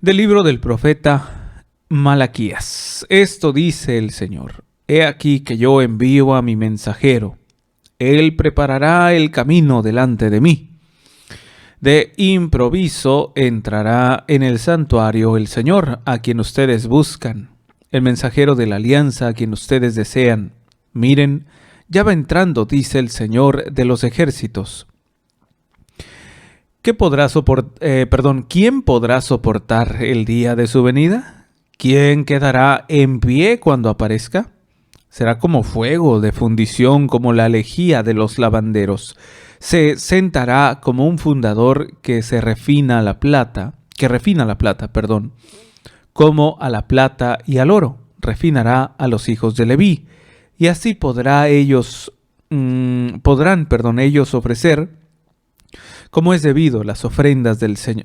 Del libro del profeta Malaquías. Esto dice el Señor: He aquí que yo envío a mi mensajero. Él preparará el camino delante de mí. De improviso entrará en el santuario el Señor, a quien ustedes buscan, el mensajero de la alianza a quien ustedes desean. Miren, ya va entrando, dice el Señor de los ejércitos. ¿Quién podrá soportar el día de su venida? ¿Quién quedará en pie cuando aparezca? Será como fuego de fundición, como la lejía de los lavanderos. Se sentará como un fundador que refina la plata, como a la plata y al oro, refinará a los hijos de Leví, y así podrán ellos ofrecer, como es debido, las ofrendas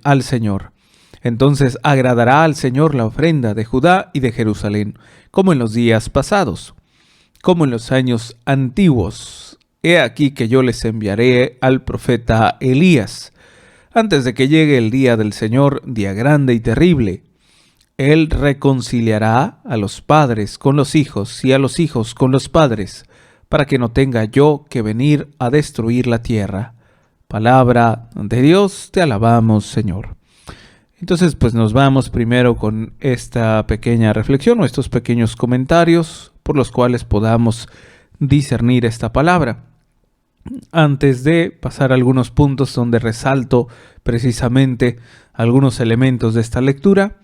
al Señor. Entonces agradará al Señor la ofrenda de Judá y de Jerusalén, como en los días pasados, como en los años antiguos. He aquí que yo les enviaré al profeta Elías, antes de que llegue el día del Señor, día grande y terrible. Él reconciliará a los padres con los hijos y a los hijos con los padres, para que no tenga yo que venir a destruir la tierra. Palabra de Dios, te alabamos, Señor. Entonces, pues nos vamos primero con esta pequeña reflexión o estos pequeños comentarios por los cuales podamos discernir esta palabra. Antes de pasar a algunos puntos donde resalto precisamente algunos elementos de esta lectura,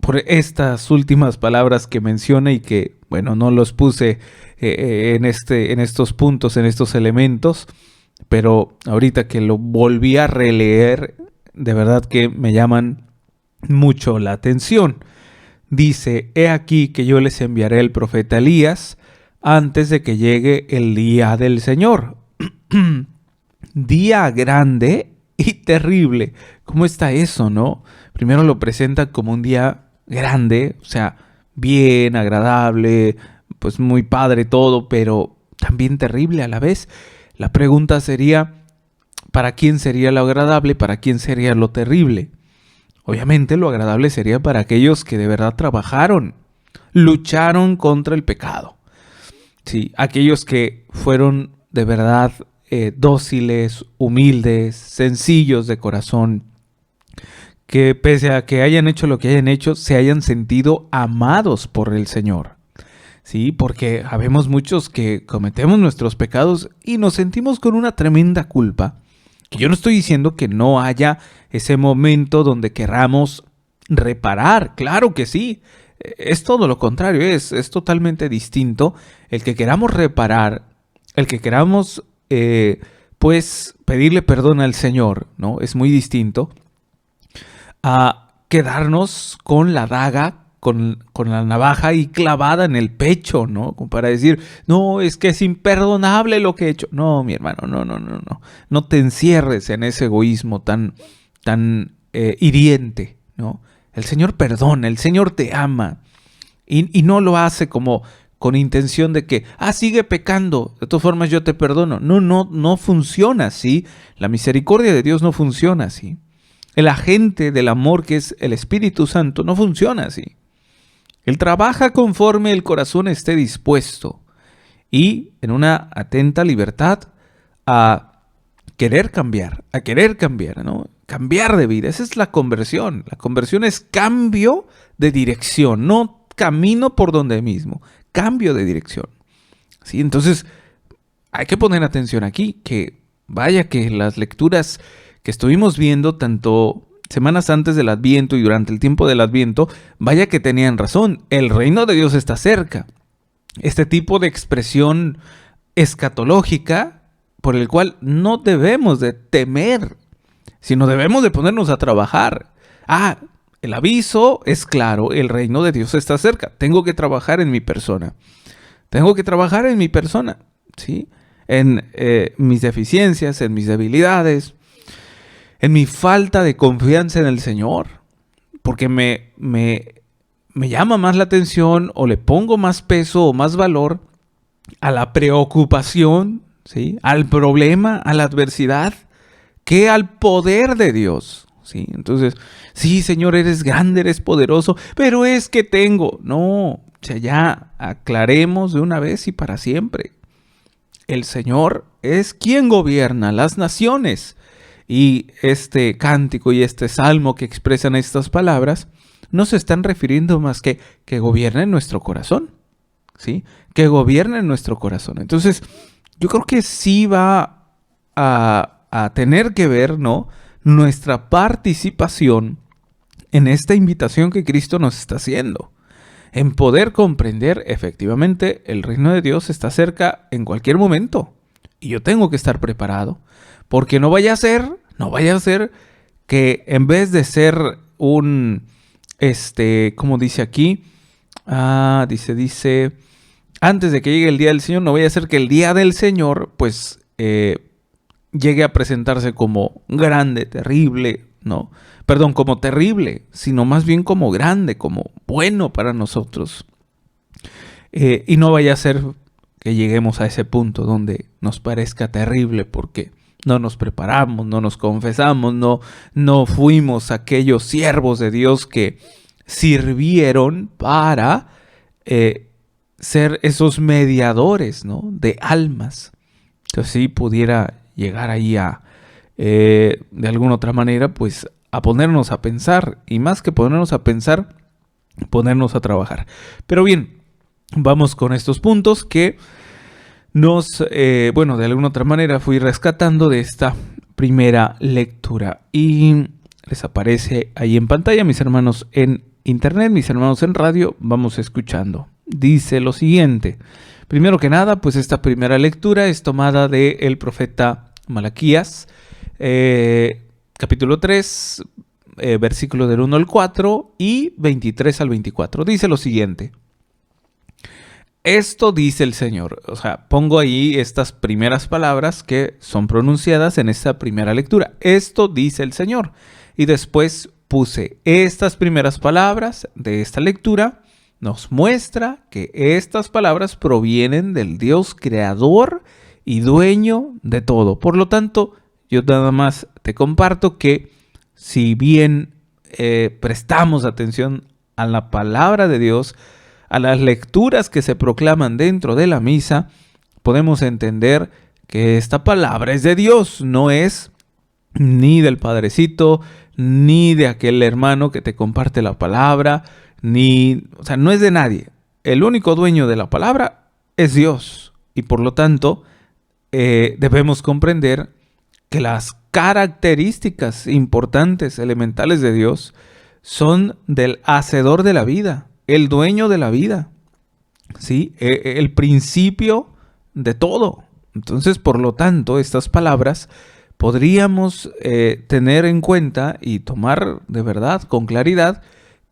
por estas últimas palabras que menciona y que, bueno, no los puse en estos puntos, en estos elementos, pero ahorita que lo volví a releer, de verdad que me llaman mucho la atención. Dice: he aquí que yo les enviaré el profeta Elías antes de que llegue el día del Señor. Día grande y terrible. ¿Cómo está eso, no? Primero lo presenta como un día grande, o sea, bien, agradable, pues muy padre todo, pero también terrible a la vez. La pregunta sería, ¿para quién sería lo agradable? ¿Para quién sería lo terrible? Obviamente lo agradable sería para aquellos que de verdad trabajaron, lucharon contra el pecado. Sí, aquellos que fueron de verdad dóciles, humildes, sencillos de corazón, que pese a que hayan hecho lo que hayan hecho, se hayan sentido amados por el Señor. Sí, porque habemos muchos que cometemos nuestros pecados y nos sentimos con una tremenda culpa. Que yo no estoy diciendo que no haya ese momento donde queramos reparar, claro que sí. Es todo lo contrario, es totalmente distinto el que queramos reparar, el que queramos pues pedirle perdón al Señor, ¿no? Es muy distinto a quedarnos con la daga, con la navaja y clavada en el pecho, ¿no? Como para decir, no, es que es imperdonable lo que he hecho. No, mi hermano, no. No te encierres en ese egoísmo tan hiriente, ¿no? El Señor perdona, el Señor te ama. Y no lo hace como con intención de que, sigue pecando, de todas formas yo te perdono. No funciona así. La misericordia de Dios no funciona así. El agente del amor, que es el Espíritu Santo, no funciona así. Él trabaja conforme el corazón esté dispuesto y en una atenta libertad a querer cambiar, ¿no? Cambiar de vida. Esa es la conversión. La conversión es cambio de dirección, no camino por donde mismo, cambio de dirección. ¿Sí? Entonces, hay que poner atención aquí, que vaya que las lecturas que estuvimos viendo tanto semanas antes del Adviento y durante el tiempo del Adviento, vaya que tenían razón. El reino de Dios está cerca. Este tipo de expresión escatológica por el cual no debemos de temer, sino debemos de ponernos a trabajar. El aviso es claro, el reino de Dios está cerca. Tengo que trabajar en mi persona. ¿Sí? En mis deficiencias, en mis debilidades, en mi falta de confianza en el Señor, porque me llama más la atención o le pongo más peso o más valor a la preocupación, ¿sí? Al problema, a la adversidad, que al poder de Dios. ¿sí? Entonces, sí, Señor, eres grande, eres poderoso, pero es que tengo. No, o sea, ya aclaremos de una vez y para siempre. El Señor es quien gobierna las naciones. Y este cántico y este salmo que expresan estas palabras no se están refiriendo más que gobierne nuestro corazón, ¿sí? Que gobierne nuestro corazón. Entonces, yo creo que sí va a tener que ver, ¿no?, nuestra participación en esta invitación que Cristo nos está haciendo, en poder comprender efectivamente el reino de Dios está cerca en cualquier momento. Y yo tengo que estar preparado, porque no vaya a ser que en vez de ser un, como dice aquí, dice, antes de que llegue el día del Señor, no vaya a ser que el día del Señor, pues, llegue a presentarse como grande, terrible, ¿no? Perdón, como terrible, sino más bien como grande, como bueno para nosotros. Y no vaya a ser que lleguemos a ese punto donde nos parezca terrible porque no nos preparamos, no nos confesamos, no fuimos aquellos siervos de Dios que sirvieron para ser esos mediadores, ¿no?, de almas. Entonces sí pudiera llegar ahí a, de alguna otra manera, pues a ponernos a pensar, y más que ponernos a pensar, ponernos a trabajar. Pero bien, vamos con estos puntos que nos, bueno, de alguna otra manera fui rescatando de esta primera lectura. Y les aparece ahí en pantalla, mis hermanos en internet, mis hermanos en radio, vamos escuchando. Dice lo siguiente. Primero que nada, pues esta primera lectura es tomada del profeta Malaquías, capítulo 3, versículo del 1 al 4 y 23 al 24. Dice lo siguiente. Esto dice el Señor. O sea, pongo ahí estas primeras palabras que son pronunciadas en esta primera lectura. Esto dice el Señor. Y después puse estas primeras palabras de esta lectura. Nos muestra que estas palabras provienen del Dios creador y dueño de todo. Por lo tanto, yo nada más te comparto que si bien prestamos atención a la palabra de Dios, a las lecturas que se proclaman dentro de la misa, podemos entender que esta palabra es de Dios, no es ni del padrecito, ni de aquel hermano que te comparte la palabra, o sea, no es de nadie. El único dueño de la palabra es Dios. Y por lo tanto, debemos comprender que las características importantes, elementales de Dios, son del hacedor de la vida, el dueño de la vida, ¿sí? El principio de todo. Entonces, por lo tanto, estas palabras podríamos tener en cuenta y tomar de verdad, con claridad,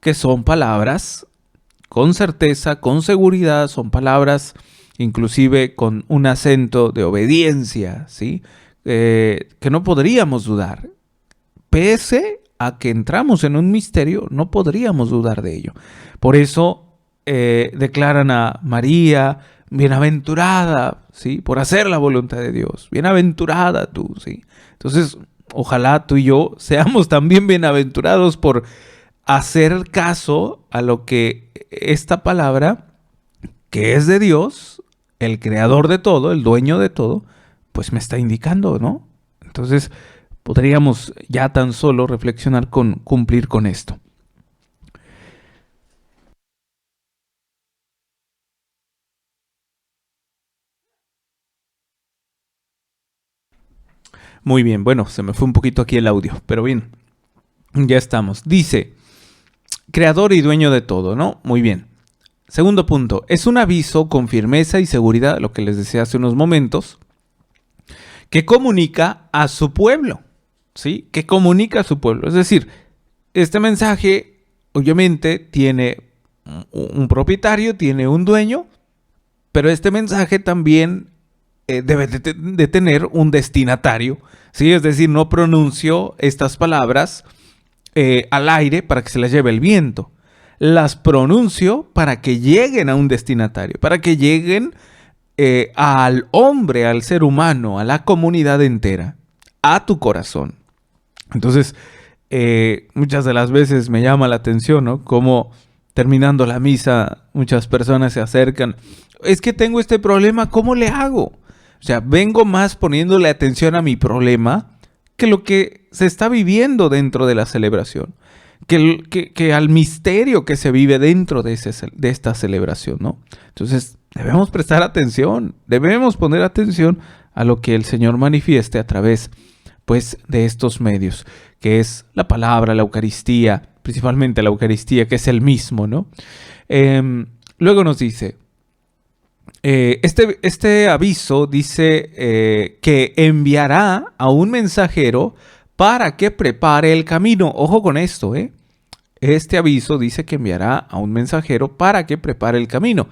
que son palabras con certeza, con seguridad, son palabras inclusive con un acento de obediencia, ¿sí? Que no podríamos dudar. Pese a que entramos en un misterio, no podríamos dudar de ello. Por eso declaran a María bienaventurada, ¿sí?, por hacer la voluntad de Dios. Bienaventurada tú, ¿sí? Entonces, ojalá tú y yo seamos también bienaventurados por hacer caso a lo que esta palabra, que es de Dios, el creador de todo, el dueño de todo, pues me está indicando, ¿no? Entonces, podríamos ya tan solo reflexionar con cumplir con esto. Muy bien, bueno, se me fue un poquito aquí el audio, pero bien, ya estamos. Dice, creador y dueño de todo, ¿no? Muy bien. Segundo punto, es un aviso con firmeza y seguridad, lo que les decía hace unos momentos, que comunica a su pueblo, ¿sí? Que comunica a su pueblo. Es decir, este mensaje obviamente tiene un propietario, tiene un dueño, pero este mensaje también debe de tener un destinatario, ¿sí? Es decir, no pronunció estas palabras al aire para que se las lleve el viento. Las pronuncio para que lleguen a un destinatario, para que lleguen al hombre, al ser humano, a la comunidad entera, a tu corazón. Entonces, Muchas de las veces me llama la atención, ¿no? Como terminando la misa, muchas personas se acercan. Es que tengo este problema, ¿cómo le hago? O sea, vengo más poniéndole atención a mi problema que lo que se está viviendo dentro de la celebración, que al misterio que se vive dentro de esta celebración, ¿no? Entonces, debemos prestar atención, debemos poner atención a lo que el Señor manifieste a través, pues, de estos medios, que es la palabra, la Eucaristía, principalmente la Eucaristía, que es el mismo, ¿no? Luego nos dice, este aviso dice que enviará a un mensajero para que prepare el camino. Ojo con esto, ¿eh? Este aviso dice que enviará a un mensajero para que prepare el camino.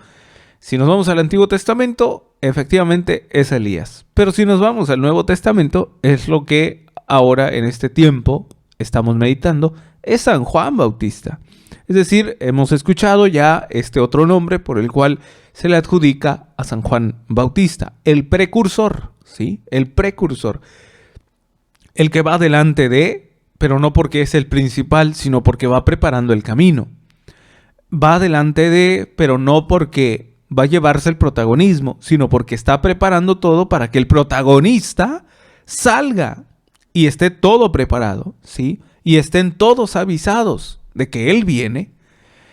Si nos vamos al Antiguo Testamento, efectivamente es Elías. Pero si nos vamos al Nuevo Testamento, es lo que ahora en este tiempo estamos meditando, es San Juan Bautista. Es decir, hemos escuchado ya este otro nombre por el cual se le adjudica a San Juan Bautista, el precursor, ¿sí? El precursor. El que va delante de, pero no porque es el principal, sino porque va preparando el camino. Va delante de, pero no porque va a llevarse el protagonismo, sino porque está preparando todo para que el protagonista salga y esté todo preparado, ¿sí? Y estén todos avisados de que Él viene.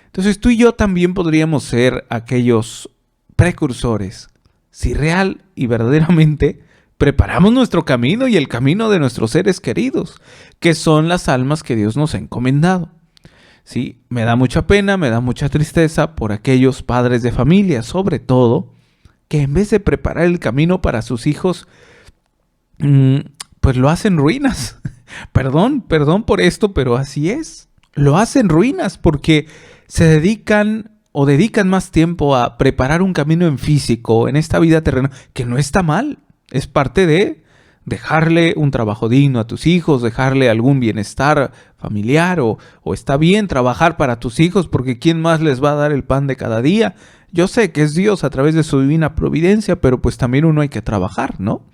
Entonces tú y yo también podríamos ser aquellos precursores si real y verdaderamente preparamos nuestro camino y el camino de nuestros seres queridos, que son las almas que Dios nos ha encomendado. Sí, me da mucha pena, me da mucha tristeza por aquellos padres de familia, sobre todo, que en vez de preparar el camino para sus hijos, pues lo hacen ruinas. Perdón por esto, pero así es. Lo hacen ruinas porque se dedican más tiempo a preparar un camino en físico, en esta vida terrena, que no está mal. Es parte de dejarle un trabajo digno a tus hijos, dejarle algún bienestar familiar o está bien trabajar para tus hijos porque ¿quién más les va a dar el pan de cada día? Yo sé que es Dios a través de su divina providencia, pero pues también uno hay que trabajar, ¿no?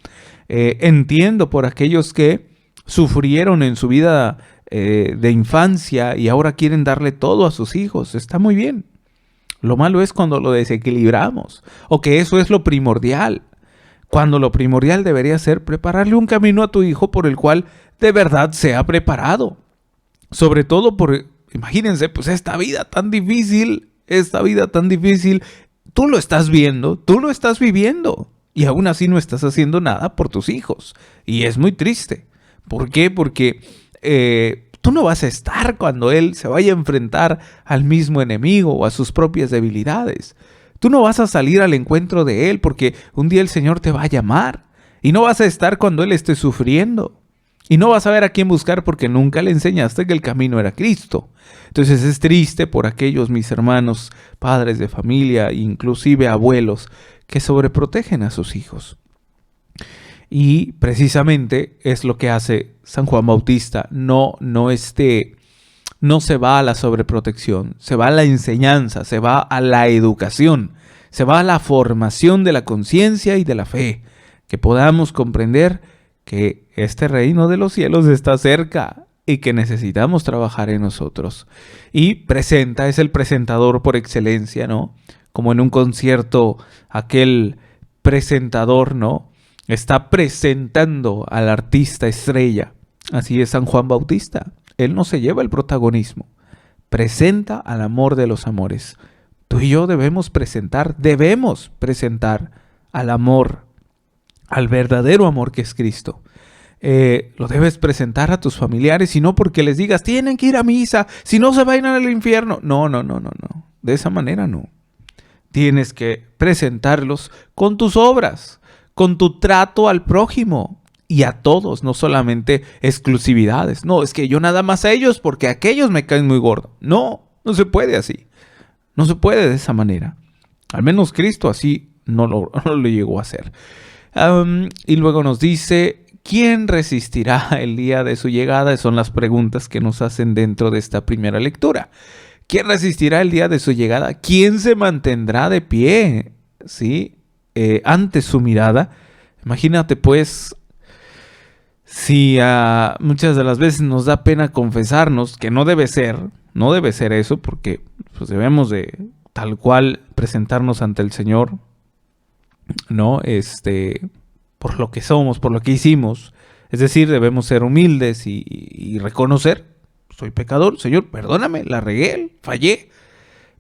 Entiendo por aquellos que sufrieron en su vida de infancia y ahora quieren darle todo a sus hijos. Está muy bien. Lo malo es cuando lo desequilibramos o que eso es lo primordial. Cuando lo primordial debería ser prepararle un camino a tu hijo por el cual de verdad sea preparado. Sobre todo imagínense, pues esta vida tan difícil, tú lo estás viendo, tú lo estás viviendo y aún así no estás haciendo nada por tus hijos. Y es muy triste. ¿Por qué? Porque tú no vas a estar cuando él se vaya a enfrentar al mismo enemigo o a sus propias debilidades. Tú no vas a salir al encuentro de él porque un día el Señor te va a llamar y no vas a estar cuando él esté sufriendo y no vas a ver a quién buscar porque nunca le enseñaste que el camino era Cristo. Entonces es triste por aquellos mis hermanos, padres de familia, inclusive abuelos, que sobreprotegen a sus hijos. Y precisamente es lo que hace San Juan Bautista, no se va a la sobreprotección, se va a la enseñanza, se va a la educación, se va a la formación de la conciencia y de la fe, que podamos comprender que este reino de los cielos está cerca y que necesitamos trabajar en nosotros. Y es el presentador por excelencia, ¿no? Como en un concierto, aquel presentador, ¿no? Está presentando al artista estrella. Así es San Juan Bautista. Él no se lleva el protagonismo. Presenta al amor de los amores. Tú y yo debemos presentar al amor, al verdadero amor que es Cristo. Lo debes presentar a tus familiares y no porque les digas, tienen que ir a misa, si no se van al infierno. No. De esa manera no. Tienes que presentarlos con tus obras, con tu trato al prójimo. Y a todos, no solamente exclusividades. No, es que yo nada más a ellos porque aquellos me caen muy gordo. No se puede así. No se puede de esa manera. Al menos Cristo así no lo llegó a hacer. Y luego nos dice, ¿quién resistirá el día de su llegada? Son las preguntas que nos hacen dentro de esta primera lectura. ¿Quién resistirá el día de su llegada? ¿Quién se mantendrá de pie? ¿Sí? Ante su mirada. Imagínate pues, Sí, muchas de las veces nos da pena confesarnos, que no debe ser eso, porque pues debemos de tal cual presentarnos ante el Señor, ¿no? Por lo que somos, por lo que hicimos. Es decir, debemos ser humildes y reconocer, soy pecador, Señor, perdóname, la regué, fallé.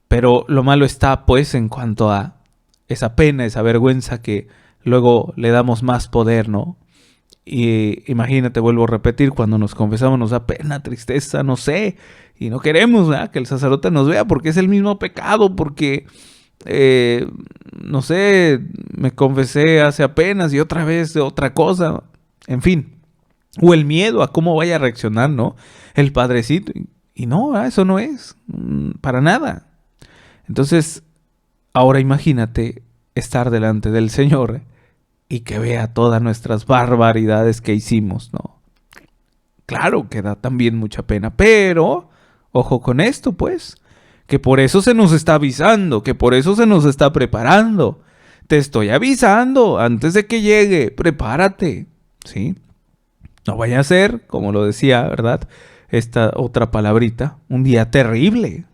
Pero lo malo está, pues, en cuanto a esa pena, esa vergüenza que luego le damos más poder, ¿no? Y imagínate, vuelvo a repetir, cuando nos confesamos nos da pena, tristeza, no sé, y no queremos, ¿verdad?, que el sacerdote nos vea porque es el mismo pecado, porque, no sé, me confesé hace apenas y otra vez de otra cosa, en fin. O el miedo a cómo vaya a reaccionar, ¿no? El padrecito. Y no, eso no es, para nada. Entonces, ahora imagínate estar delante del Señor y que vea todas nuestras barbaridades que hicimos, ¿no? Claro que da también mucha pena, pero ojo con esto, pues, que por eso se nos está avisando, que por eso se nos está preparando. Te estoy avisando antes de que llegue, prepárate, ¿sí? No vaya a ser, como lo decía, ¿verdad? Esta otra palabrita, un día terrible.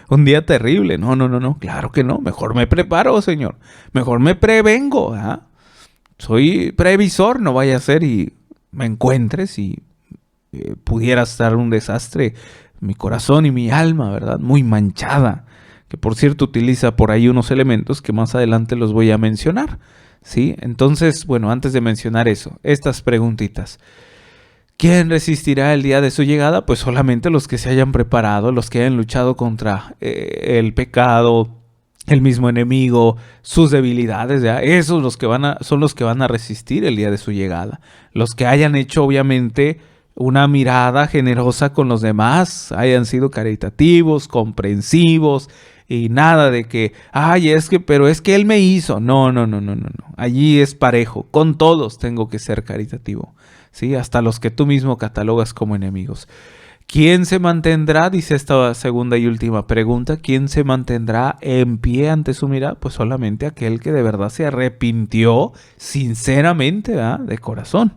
Un día terrible. No, no, no, no. Claro que no. Mejor me preparo, Señor. Mejor me prevengo. Soy previsor, no vaya a ser y me encuentres y pudiera estar un desastre. Mi corazón y mi alma, ¿verdad? Muy manchada. Que por cierto utiliza por ahí unos elementos que más adelante los voy a mencionar. ¿Sí? Entonces, bueno, antes de mencionar eso, estas preguntitas. ¿Quién resistirá el día de su llegada? Pues solamente los que se hayan preparado, los que hayan luchado contra el pecado, el mismo enemigo, sus debilidades, ¿ya? Esos son los que van a resistir el día de su llegada. Los que hayan hecho, obviamente, una mirada generosa con los demás, hayan sido caritativos, comprensivos, y nada de que, pero es que él me hizo. No, no, no, no, no, no. Allí es parejo. Con todos tengo que ser caritativo. ¿Sí? Hasta los que tú mismo catalogas como enemigos. ¿Quién se mantendrá? Dice esta segunda y última pregunta. ¿Quién se mantendrá en pie ante su mirada? Pues solamente aquel que de verdad se arrepintió sinceramente, ¿verdad?, de corazón.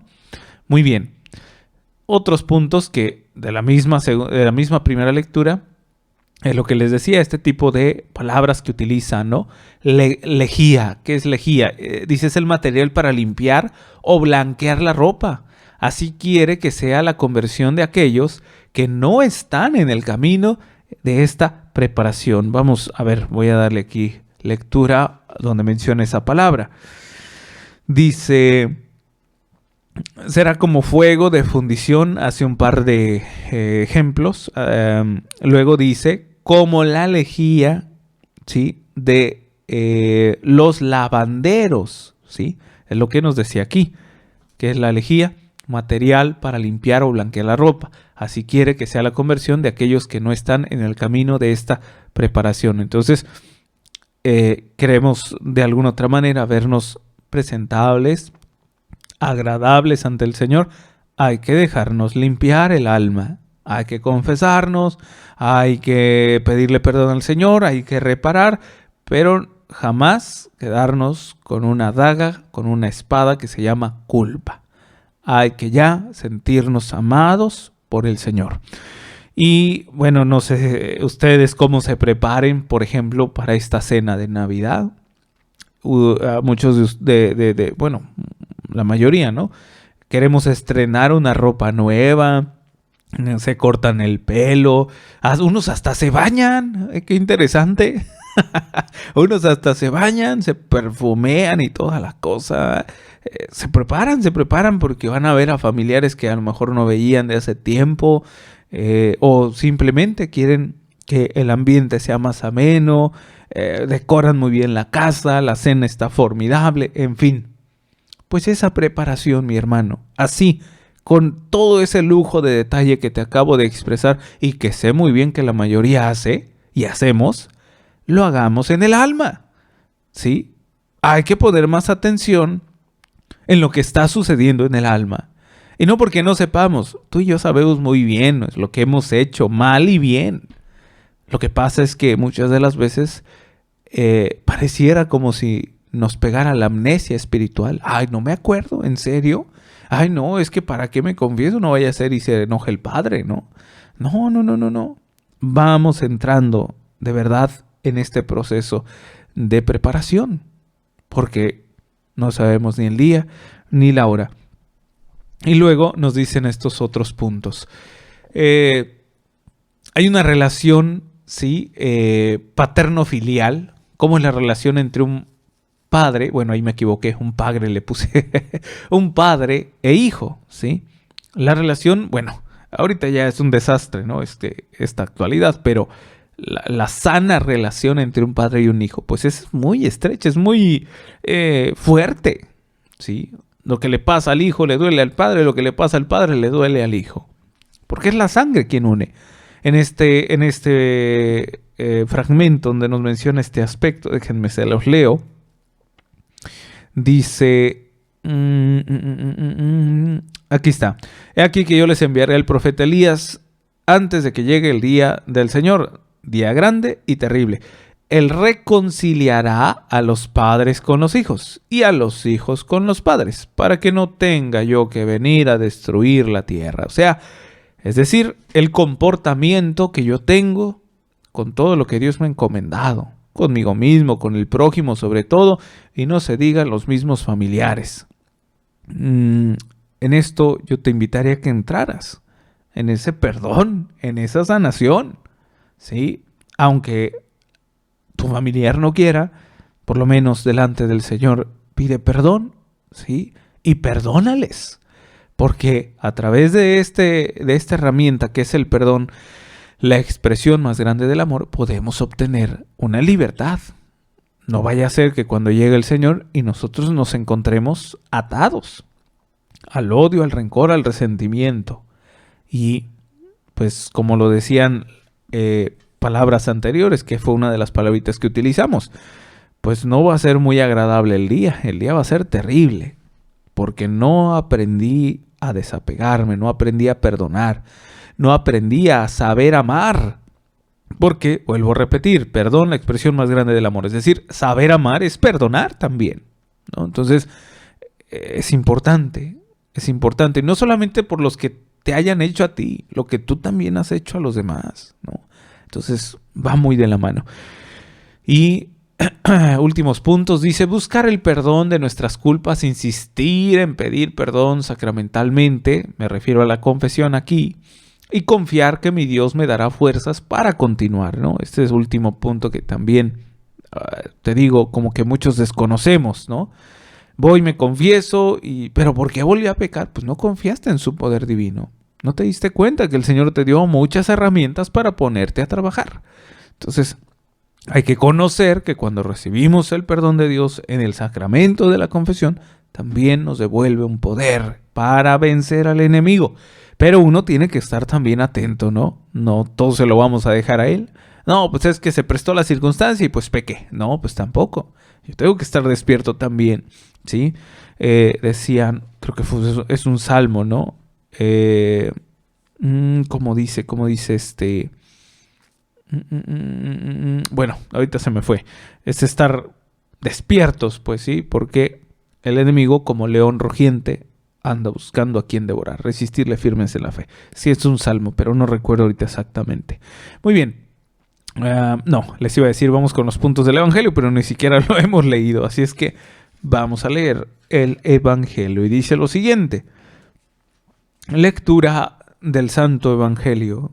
Muy bien. Otros puntos que de la misma primera lectura, lo que les decía, este tipo de palabras que utilizan, ¿no? Lejía. ¿Qué es lejía? Dice, es el material para limpiar o blanquear la ropa. Así quiere que sea la conversión de aquellos que no están en el camino de esta preparación. Vamos a ver, voy a darle aquí lectura donde menciona esa palabra. Dice, será como fuego de fundición, hace un par de ejemplos. Luego dice, como la lejía, ¿sí?, de los lavanderos, ¿sí? Es lo que nos decía aquí, que es la lejía, material para limpiar o blanquear la ropa. Así quiere que sea la conversión de aquellos que no están en el camino de esta preparación. Entonces, queremos de alguna otra manera vernos presentables, agradables ante el Señor. Hay que dejarnos limpiar el alma. Hay que confesarnos, hay que pedirle perdón al Señor, hay que reparar, pero jamás quedarnos con una daga, con una espada que se llama culpa. Hay que ya sentirnos amados por el Señor. Y bueno, no sé ustedes cómo se preparen, por ejemplo, para esta cena de Navidad. Muchos bueno, la mayoría, ¿no? Queremos estrenar una ropa nueva, se cortan el pelo, unos hasta se bañan, qué interesante. Unos hasta se bañan, se perfumean y toda la cosa. Se preparan porque van a ver a familiares que a lo mejor no veían de hace tiempo, o simplemente quieren que el ambiente sea más ameno, decoran muy bien la casa, la cena está formidable, en fin. Pues esa preparación, mi hermano, así, con todo ese lujo de detalle que te acabo de expresar y que sé muy bien que la mayoría hace y hacemos, lo hagamos en el alma, ¿sí? Hay que poner más atención en lo que está sucediendo en el alma. Y no porque no sepamos, tú y yo sabemos muy bien lo que hemos hecho, mal y bien. Lo que pasa es que muchas de las veces pareciera como si nos pegara la amnesia espiritual. Ay, no me acuerdo, ¿en serio? Ay, no, es que ¿para qué me confieso? No vaya a ser y se enoje el padre, ¿no? No, no, no, no, no. Vamos entrando de verdad en este proceso de preparación, porque no sabemos ni el día ni la hora. Y luego nos dicen estos otros puntos. Hay una relación, ¿sí? Paterno-filial. ¿Cómo es la relación entre un padre? Bueno, ahí me equivoqué, un padre le puse. Un padre e hijo, ¿sí? La relación, bueno, ahorita ya es un desastre, ¿no? Esta actualidad, pero la sana relación entre un padre y un hijo, pues es muy estrecha, es muy fuerte, ¿sí? Lo que le pasa al hijo le duele al padre, lo que le pasa al padre le duele al hijo. Porque es la sangre quien une. En este fragmento donde nos menciona este aspecto, déjenme se los leo, dice, aquí está, he aquí que yo les enviaré al profeta Elías antes de que llegue el día del Señor, día grande y terrible. Él reconciliará a los padres con los hijos y a los hijos con los padres, para que no tenga yo que venir a destruir la tierra. O sea, es decir, el comportamiento que yo tengo con todo lo que Dios me ha encomendado, conmigo mismo, con el prójimo sobre todo, y no se digan los mismos familiares. En esto yo te invitaría a que entraras en ese perdón, en esa sanación, ¿sí? Aunque tu familiar no quiera, por lo menos delante del Señor pide perdón, ¿sí? Y perdónales, porque a través de esta herramienta que es el perdón, la expresión más grande del amor, podemos obtener una libertad. No vaya a ser que cuando llegue el Señor y nosotros nos encontremos atados al odio, al rencor, al resentimiento. Y pues como lo decían palabras anteriores, que fue una de las palabritas que utilizamos, pues no va a ser muy agradable el día va a ser terrible, porque no aprendí a desapegarme, no aprendí a perdonar, no aprendí a saber amar, porque, vuelvo a repetir, perdón, la expresión más grande del amor, es decir, saber amar es perdonar también, ¿no? Entonces, es importante, no solamente por los que te hayan hecho a ti, lo que tú también has hecho a los demás, ¿no? Entonces, va muy de la mano. Y últimos puntos, dice, buscar el perdón de nuestras culpas, insistir en pedir perdón sacramentalmente, me refiero a la confesión aquí, y confiar que mi Dios me dará fuerzas para continuar, ¿no? Este es el último punto que también, te digo, como que muchos desconocemos, ¿no? Voy, me confieso, pero ¿por qué volví a pecar? Pues no confiaste en su poder divino. No te diste cuenta que el Señor te dio muchas herramientas para ponerte a trabajar. Entonces, hay que conocer que cuando recibimos el perdón de Dios en el sacramento de la confesión, también nos devuelve un poder para vencer al enemigo. Pero uno tiene que estar también atento, ¿no? No todo se lo vamos a dejar a él. No, pues es que se prestó la circunstancia y pues pequé. No, pues tampoco. Yo tengo que estar despierto también, ¿sí? Decían, creo que es un salmo, ¿no? ¿Cómo dice bueno, ahorita se me fue. Es estar despiertos, pues sí, porque el enemigo, como león rugiente, anda buscando a quien devorar. Resistirle firmes en la fe. Sí, es un salmo, pero no recuerdo ahorita exactamente. Muy bien. No, les iba a decir, vamos con los puntos del Evangelio, pero ni siquiera lo hemos leído. Así es que vamos a leer el Evangelio. Y dice lo siguiente. Lectura del Santo Evangelio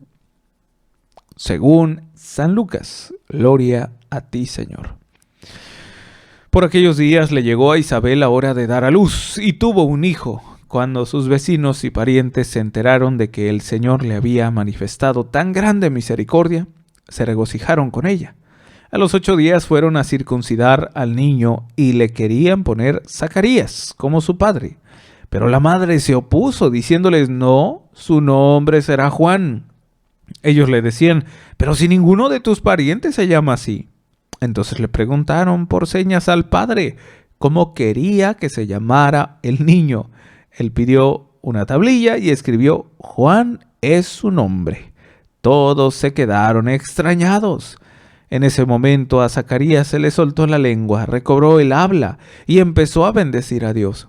según San Lucas. Gloria a ti, Señor. Por aquellos días le llegó a Isabel la hora de dar a luz y tuvo un hijo. Cuando sus vecinos y parientes se enteraron de que el Señor le había manifestado tan grande misericordia, se regocijaron con ella. A los 8 días fueron a circuncidar al niño y le querían poner Zacarías como su padre. Pero la madre se opuso, diciéndoles, no, su nombre será Juan. Ellos le decían, pero si ninguno de tus parientes se llama así. Entonces le preguntaron por señas al padre cómo quería que se llamara el niño. Él pidió una tablilla y escribió, Juan es su nombre. Todos se quedaron extrañados. En ese momento a Zacarías se le soltó la lengua, recobró el habla y empezó a bendecir a Dios.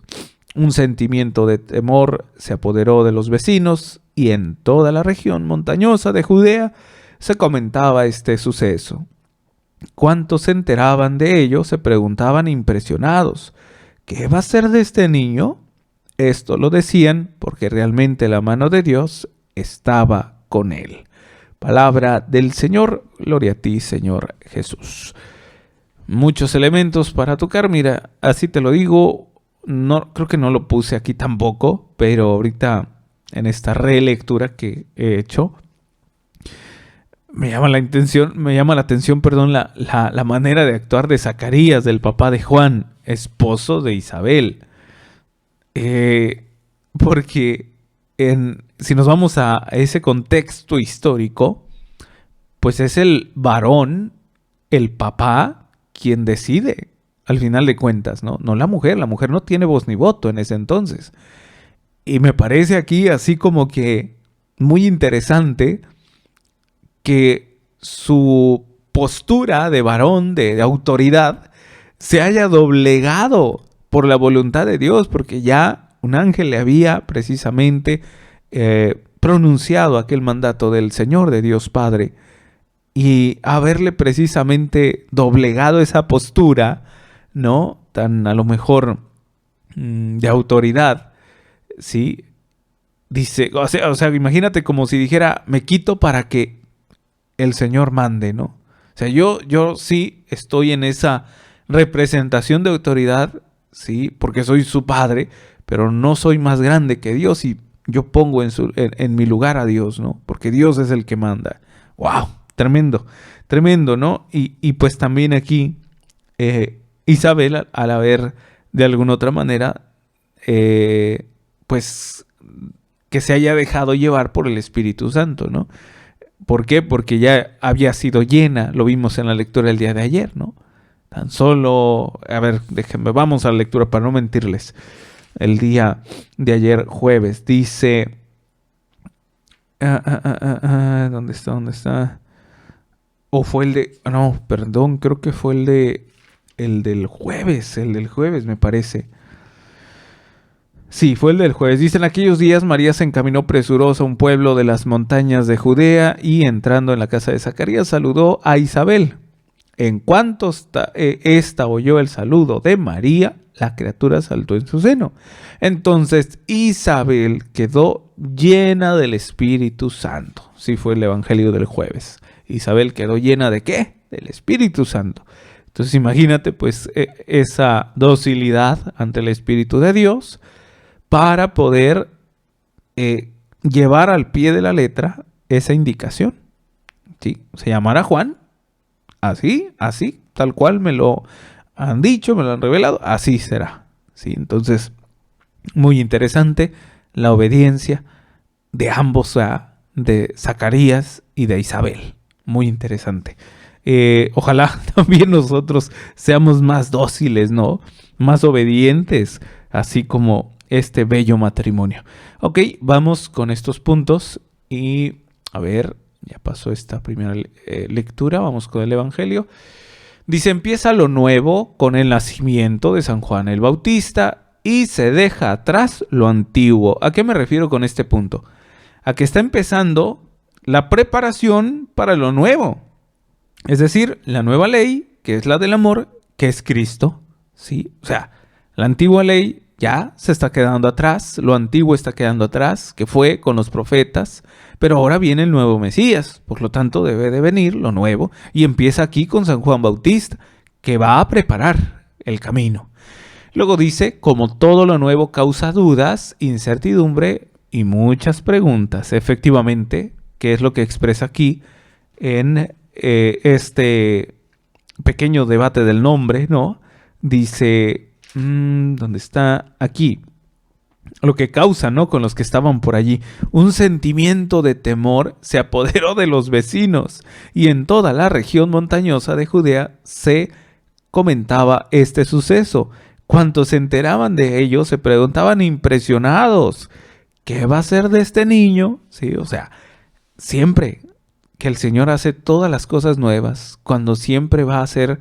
Un sentimiento de temor se apoderó de los vecinos y en toda la región montañosa de Judea se comentaba este suceso. Cuantos se enteraban de ello se preguntaban impresionados, ¿qué va a ser de este niño? Esto lo decían porque realmente la mano de Dios estaba con él. Palabra del Señor, gloria a ti, Señor Jesús. Muchos elementos para tocar, mira, así te lo digo, no, creo que no lo puse aquí tampoco, pero ahorita en esta relectura que he hecho, me llama la atención, perdón, la manera de actuar de Zacarías, del papá de Juan, esposo de Isabel. Porque si nos vamos a ese contexto histórico, pues es el varón, el papá, quien decide, al final de cuentas, ¿no? No la mujer no tiene voz ni voto en ese entonces. Y me parece aquí así como que muy interesante que su postura de varón, de autoridad, se haya doblegado por la voluntad de Dios, porque ya un ángel le había precisamente pronunciado aquel mandato del Señor, de Dios Padre, y haberle precisamente doblegado esa postura, ¿no? Tan a lo mejor de autoridad, ¿sí? Dice, o sea, imagínate como si dijera, me quito para que el Señor mande, ¿no? O sea, yo sí estoy en esa representación de autoridad, sí, porque soy su padre, pero no soy más grande que Dios y yo pongo en mi lugar a Dios, ¿no? Porque Dios es el que manda. ¡Wow! Tremendo, tremendo, ¿no? Y pues también aquí Isabel, al haber de alguna otra manera, pues que se haya dejado llevar por el Espíritu Santo, ¿no? ¿Por qué? Porque ya había sido llena, lo vimos en la lectura del día de ayer, ¿no? Tan solo, a ver, déjenme, vamos a la lectura para no mentirles. El día de ayer, jueves, dice... ¿Dónde está? ¿Dónde está? O fue el de... No, perdón, creo que fue el del jueves me parece. Sí, fue el del jueves. Dice, en aquellos días María se encaminó presurosa a un pueblo de las montañas de Judea y entrando en la casa de Zacarías saludó a Isabel. En cuanto ésta oyó el saludo de María, la criatura saltó en su seno. Entonces Isabel quedó llena del Espíritu Santo. Sí, fue el Evangelio del jueves. Isabel quedó llena ¿de qué? Del Espíritu Santo. Entonces imagínate pues esa docilidad ante el Espíritu de Dios, para poder llevar al pie de la letra esa indicación. ¿Sí? Se llamará Juan, así, tal cual me lo han dicho, me lo han revelado, así será. ¿Sí? Entonces, muy interesante la obediencia de ambos, de Zacarías y de Isabel. Muy interesante. Ojalá también nosotros seamos más dóciles, ¿no? Más obedientes, así como este bello matrimonio. Ok, vamos con estos puntos y a ver, ya pasó esta primera lectura, vamos con el Evangelio. Dice, empieza lo nuevo con el nacimiento de San Juan el Bautista y se deja atrás lo antiguo. ¿A qué me refiero con este punto? A que está empezando la preparación para lo nuevo. Es decir, la nueva ley, que es la del amor, que es Cristo. ¿Sí? O sea, la antigua ley ya se está quedando atrás, lo antiguo está quedando atrás, que fue con los profetas, pero ahora viene el nuevo Mesías, por lo tanto debe de venir lo nuevo, y empieza aquí con San Juan Bautista, que va a preparar el camino. Luego dice, como todo lo nuevo causa dudas, incertidumbre y muchas preguntas. Efectivamente, ¿qué es lo que expresa aquí en este pequeño debate del nombre, ¿no? Dice... ¿dónde está? Aquí. Lo que causa, ¿no? Con los que estaban por allí. Un sentimiento de temor se apoderó de los vecinos y en toda la región montañosa de Judea se comentaba este suceso. Cuantos se enteraban de ello se preguntaban impresionados, ¿qué va a ser de este niño? Sí, o sea, siempre que el Señor hace todas las cosas nuevas, cuando siempre va a hacer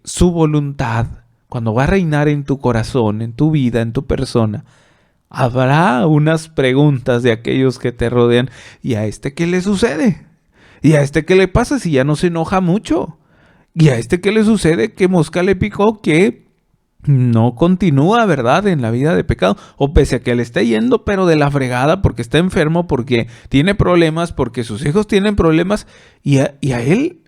su voluntad, cuando va a reinar en tu corazón, en tu vida, en tu persona, habrá unas preguntas de aquellos que te rodean. ¿Y a este qué le sucede? ¿Y a este qué le pasa si ya no se enoja mucho? ¿Y a este qué le sucede? ¿Qué mosca le picó? Que no continúa, ¿verdad?, en la vida de pecado. O pese a que le esté yendo, pero de la fregada, porque está enfermo, porque tiene problemas, porque sus hijos tienen problemas, y a él,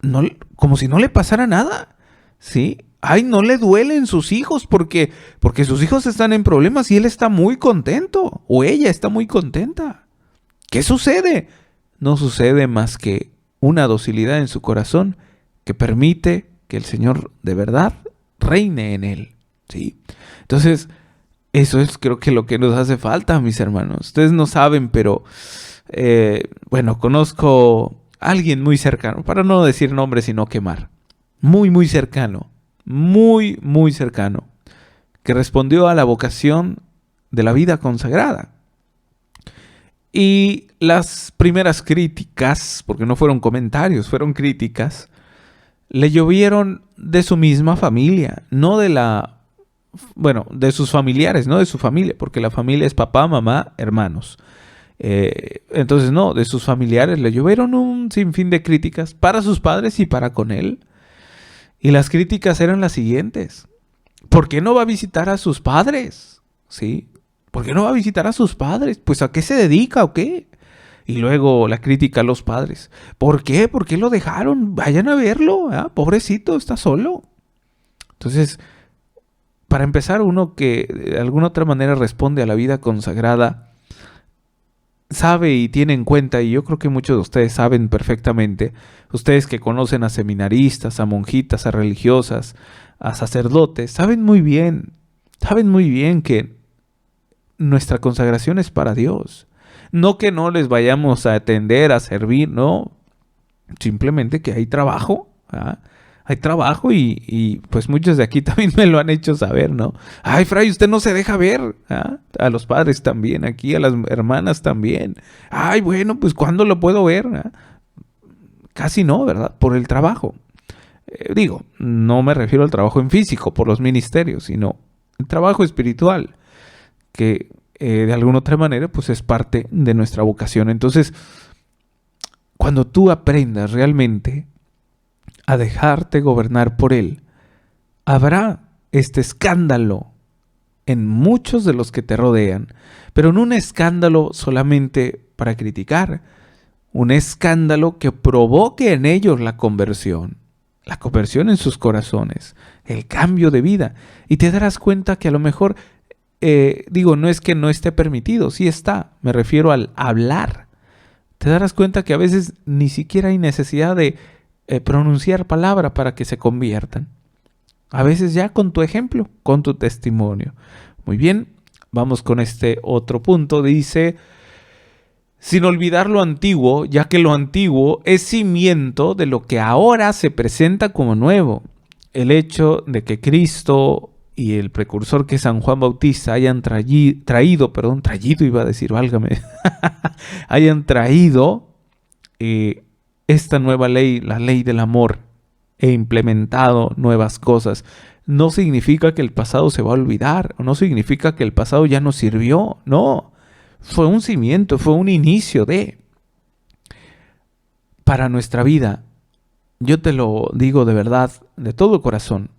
no, como si no le pasara nada, ¿sí? Ay, no le duelen sus hijos porque sus hijos están en problemas y él está muy contento, o ella está muy contenta. ¿Qué sucede? No sucede más que una docilidad en su corazón que permite que el Señor de verdad reine en él, ¿sí? Entonces, eso es, creo que lo que nos hace falta, mis hermanos. Ustedes no saben, pero bueno, conozco a alguien muy cercano, para no decir nombre sino quemar, muy, muy cercano, muy, muy cercano, que respondió a la vocación de la vida consagrada. Y las primeras críticas, porque no fueron comentarios, fueron críticas, le llovieron de su misma familia, no de de sus familiares, no de su familia, porque la familia es papá, mamá, hermanos. Entonces, no, de sus familiares le llovieron un sinfín de críticas para sus padres y para con él. Y las críticas eran las siguientes: ¿por qué no va a visitar a sus padres? ¿Sí? ¿Por qué no va a visitar a sus padres? Pues ¿a qué se dedica o qué? Y luego la crítica a los padres: ¿por qué? ¿Por qué lo dejaron? Vayan a verlo, ¿eh? Pobrecito, está solo. Entonces, para empezar, uno que de alguna otra manera responde a la vida consagrada, sabe y tiene en cuenta, y yo creo que muchos de ustedes saben perfectamente, ustedes que conocen a seminaristas, a monjitas, a religiosas, a sacerdotes, saben muy bien que nuestra consagración es para Dios. No que no les vayamos a atender, a servir, no. Simplemente que hay trabajo, ¿ah? Hay trabajo y pues muchos de aquí también me lo han hecho saber, ¿no? Ay, fray, usted no se deja ver, ¿ah? A los padres también, aquí a las hermanas también. Ay, bueno, pues ¿cuándo lo puedo ver? ¿Ah? Casi no, ¿verdad? Por el trabajo. Digo, no me refiero al trabajo en físico, por los ministerios, sino el trabajo espiritual, que de alguna otra manera pues es parte de nuestra vocación. Entonces, cuando tú aprendas realmente a dejarte gobernar por Él, habrá este escándalo en muchos de los que te rodean, pero no un escándalo solamente para criticar, un escándalo que provoque en ellos la conversión en sus corazones, el cambio de vida. Y te darás cuenta que a lo mejor, no es que no esté permitido, sí está, me refiero al hablar. Te darás cuenta que a veces ni siquiera hay necesidad de pronunciar palabra para que se conviertan. A veces ya con tu ejemplo, con tu testimonio. Muy bien, vamos con este otro punto. Dice: sin olvidar lo antiguo, ya que lo antiguo es cimiento de lo que ahora se presenta como nuevo. El hecho de que Cristo y el precursor que es San Juan Bautista hayan traído, hayan traído esta nueva ley, la ley del amor, e implementado nuevas cosas, no significa que el pasado se va a olvidar, o no significa que el pasado ya no sirvió, no. Fue un cimiento, fue un inicio para nuestra vida. Yo te lo digo de verdad, de todo corazón.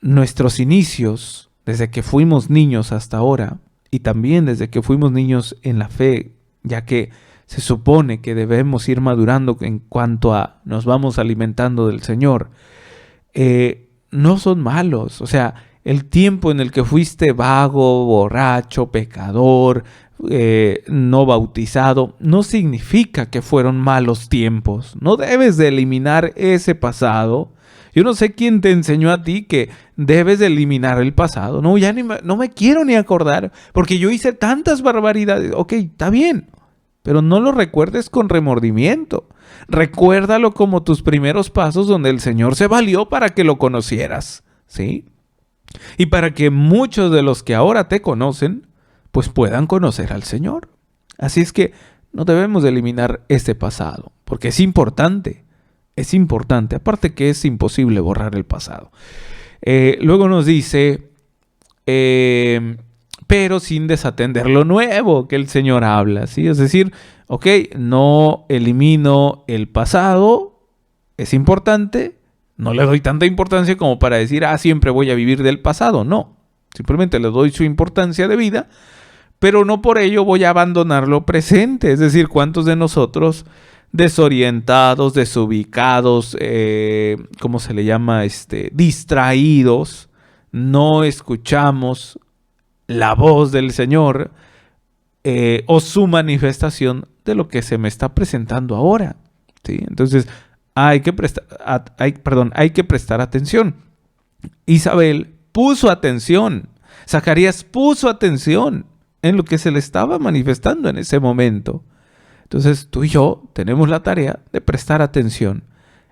Nuestros inicios, desde que fuimos niños hasta ahora, y también desde que fuimos niños en la fe, ya que se supone que debemos ir madurando en cuanto a nos vamos alimentando del Señor, no son malos. O sea, el tiempo en el que fuiste vago, borracho, pecador, no bautizado, no significa que fueron malos tiempos. No debes de eliminar ese pasado. Yo no sé quién te enseñó a ti que debes de eliminar el pasado. No, ya no me quiero ni acordar, porque yo hice tantas barbaridades. Ok, está bien, pero no lo recuerdes con remordimiento. Recuérdalo como tus primeros pasos donde el Señor se valió para que lo conocieras, ¿sí? Y para que muchos de los que ahora te conocen, pues puedan conocer al Señor. Así es que no debemos de eliminar este pasado, porque es importante, aparte que es imposible borrar el pasado. Luego nos dice, pero sin desatender lo nuevo que el Señor habla, ¿sí? Es decir, ok, no elimino el pasado, es importante, no le doy tanta importancia como para decir, siempre voy a vivir del pasado, no. Simplemente le doy su importancia de vida, pero no por ello voy a abandonar lo presente. Es decir, ¿cuántos de nosotros desorientados, desubicados, ¿cómo se le llama? Distraídos, no escuchamos la voz del Señor o su manifestación de lo que se me está presentando ahora, ¿sí? Entonces hay que prestar atención. Isabel puso atención, Zacarías puso atención en lo que se le estaba manifestando en ese momento. Entonces tú y yo tenemos la tarea de prestar atención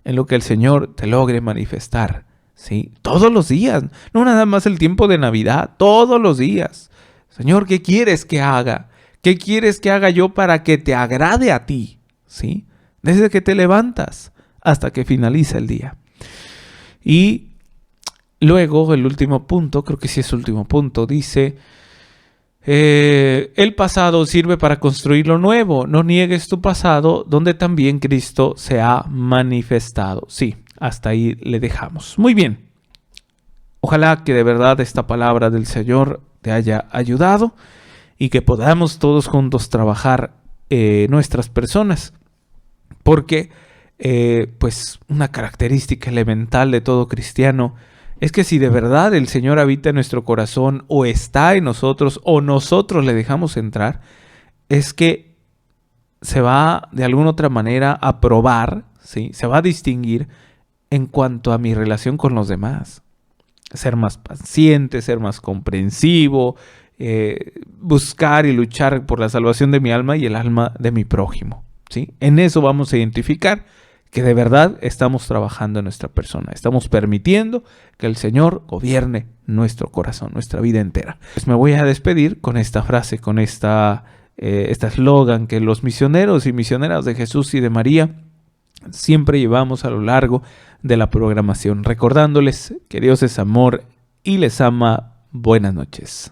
en lo que el Señor te logre manifestar, ¿sí? Todos los días, no nada más el tiempo de Navidad, todos los días. Señor, ¿qué quieres que haga? ¿Qué quieres que haga yo para que te agrade a ti? ¿Sí? Desde que te levantas hasta que finaliza el día. Y luego el último punto, creo que sí es el último punto, dice, el pasado sirve para construir lo nuevo. No niegues tu pasado donde también Cristo se ha manifestado. Sí, hasta ahí le dejamos. Muy bien. Ojalá que de verdad esta palabra del Señor te haya ayudado y que podamos todos juntos trabajar nuestras personas. Porque pues una característica elemental de todo cristiano es que si de verdad el Señor habita en nuestro corazón o está en nosotros o nosotros le dejamos entrar, es que se va de alguna otra manera a probar, ¿sí? Se va a distinguir en cuanto a mi relación con los demás. Ser más paciente, ser más comprensivo, buscar y luchar por la salvación de mi alma y el alma de mi prójimo, ¿sí? En eso vamos a identificar que de verdad estamos trabajando en nuestra persona. Estamos permitiendo que el Señor gobierne nuestro corazón, nuestra vida entera. Pues me voy a despedir con esta frase, con este eslogan que los misioneros y misioneras de Jesús y de María siempre llevamos a lo largo de la programación, recordándoles que Dios es amor y les ama. Buenas noches.